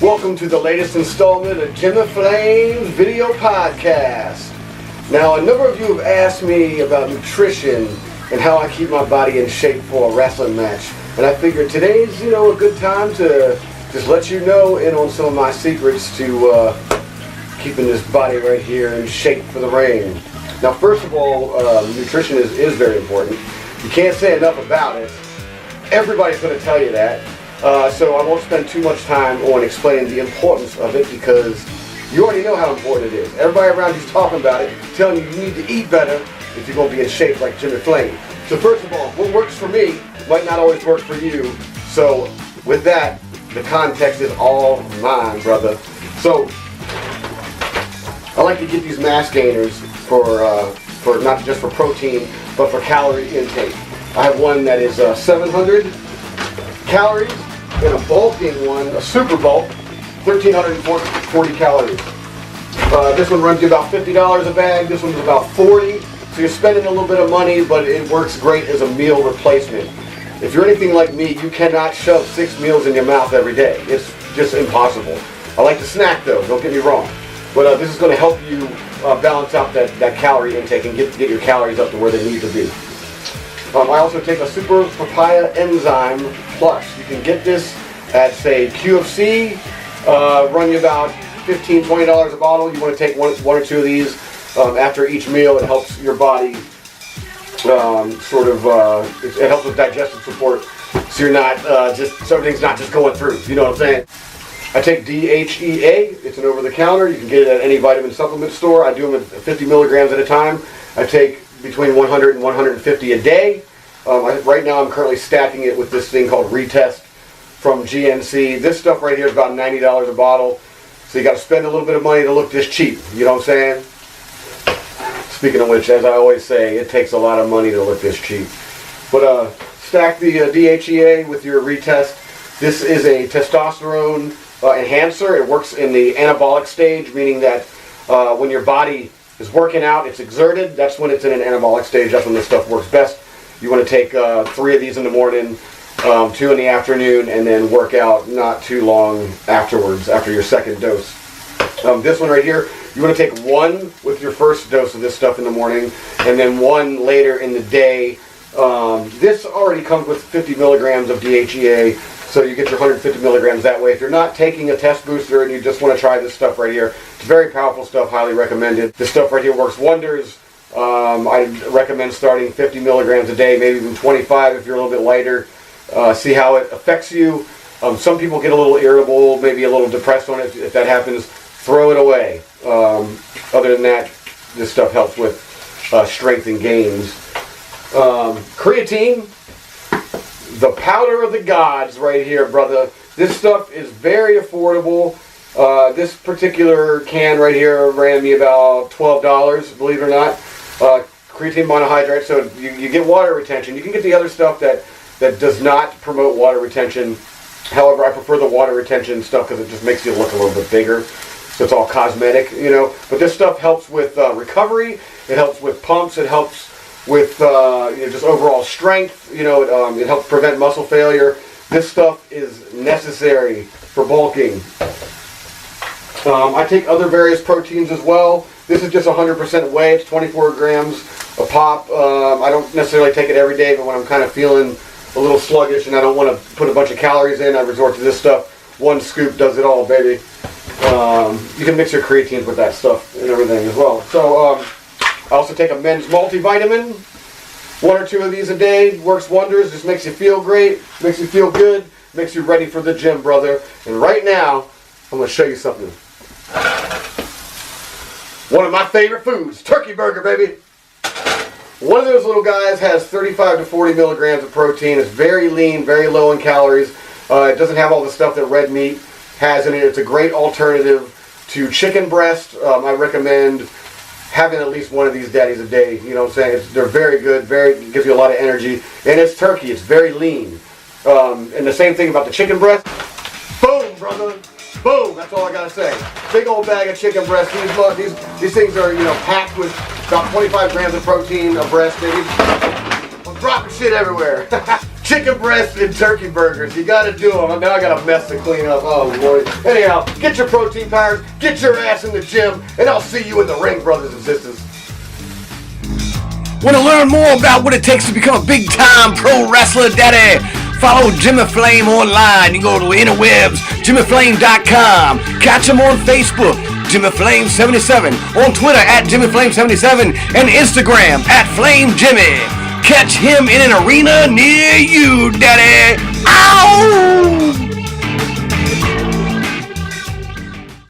Welcome to the latest installment of Jim the Flames video podcast. Now, a number of you have asked me about nutrition and how I keep my body in shape for a wrestling match. And I figured today's, a good time to just let you know in on some of my secrets to keeping this body right here in shape for the ring. Now, first of all, nutrition is very important. You can't say enough about it. Everybody's going to tell you that. So I won't spend too much time on explaining the importance of it because you already know how important it is. Everybody around you's talking about it, telling you need to eat better if you're going to be in shape like Jim the Flame. So first of all, what works for me might not always work for you. So with that, the context is all mine, brother. So I like to get these mass gainers for not just for protein, but for calorie intake. I have one that is 700 calories. And a bulking one, a super bulk, 1,340 calories. This one runs you about $50 a bag. This one's about 40. So you're spending a little bit of money, but it works great as a meal replacement. If you're anything like me, you cannot shove 6 meals in your mouth every day. It's just impossible. I like to snack though, don't get me wrong. But this is going to help you balance out that calorie intake and get your calories up to where they need to be. I also take a Super Papaya Enzyme Plus. You can get this at, say, QFC. Run you about $15, $20 a bottle. You want to take one or two of these after each meal. It helps your body it helps with digestive support, so you're not so everything's not just going through. You know what I'm saying? I take DHEA. It's an over-the-counter. You can get it at any vitamin supplement store. I do them at 50 milligrams at a time. I take between 100 and 150 a day. Right now I'm currently stacking it with this thing called Retest from GNC. This stuff right here is about $90 a bottle. So you got to spend a little bit of money to look this cheap. You know what I'm saying? Speaking of which, as I always say, it takes a lot of money to look this cheap. But stack the DHEA with your Retest. This is a testosterone enhancer. It works in the anabolic stage, meaning that when your body is working out, it's exerted. That's when it's in an anabolic stage. That's when this stuff works best. You want to take 3 of these in the morning, 2 in the afternoon, and then work out not too long afterwards, after your second dose. This one right here, you want to take 1 with your first dose of this stuff in the morning, and then 1 later in the day. This already comes with 50 milligrams of DHEA, so you get your 150 milligrams that way. If you're not taking a test booster and you just want to try this stuff right here, it's very powerful stuff, highly recommended. This stuff right here works wonders. I recommend starting 50 milligrams a day, maybe even 25 if you're a little bit lighter. See how it affects you. Some people get a little irritable, maybe a little depressed on it. If that happens, throw it away. Other than that, this stuff helps with strength and gains. Creatine, the powder of the gods right here, brother. This stuff is very affordable. This particular can right here ran me about $12, believe it or not. Creatine monohydrate, so you get water retention. You can get the other stuff that does not promote water retention. However, I prefer the water retention stuff because it just makes you look a little bit bigger. So it's all cosmetic, But this stuff helps with recovery. It helps with pumps. It helps with just overall strength. It helps prevent muscle failure. This stuff is necessary for bulking. I take other various proteins as well. This is just 100% whey. It's 24 grams a pop. I don't necessarily take it every day, but when I'm kind of feeling a little sluggish and I don't want to put a bunch of calories in, I resort to this stuff. 1 scoop does it all, baby. You can mix your creatine with that stuff and everything as well. So I also take a men's multivitamin. 1 or 2 of these a day works wonders. Just makes you feel great, makes you feel good, makes you ready for the gym, brother. And right now, I'm going to show you something. One of my favorite foods, turkey burger, baby. One of those little guys has 35 to 40 milligrams of protein. It's very lean, very low in calories. It doesn't have all the stuff that red meat has in it. It's a great alternative to chicken breast. I recommend having at least 1 of these daddies a day. You know what I'm saying? They're very good, gives you a lot of energy. And it's turkey. It's very lean. And the same thing about the chicken breast. Boom, brother. Boom, that's all I gotta say. Big old bag of chicken breast. These things are, packed with about 25 grams of protein a breast, baby. I'm dropping shit everywhere. chicken breast and turkey burgers. You gotta do them. Now I got a mess to clean up. Oh, Lord. Anyhow, get your protein powders, get your ass in the gym, and I'll see you in the ring, brothers and sisters. Want to learn more about what it takes to become a big-time pro wrestler, daddy? Follow Jimmy Flame online. You go to the interwebs, jimmyflame.com. Catch him on Facebook, JimmyFlame77. On Twitter, at JimmyFlame77. And Instagram, at FlameJimmy. Catch him in an arena near you, daddy. Ow!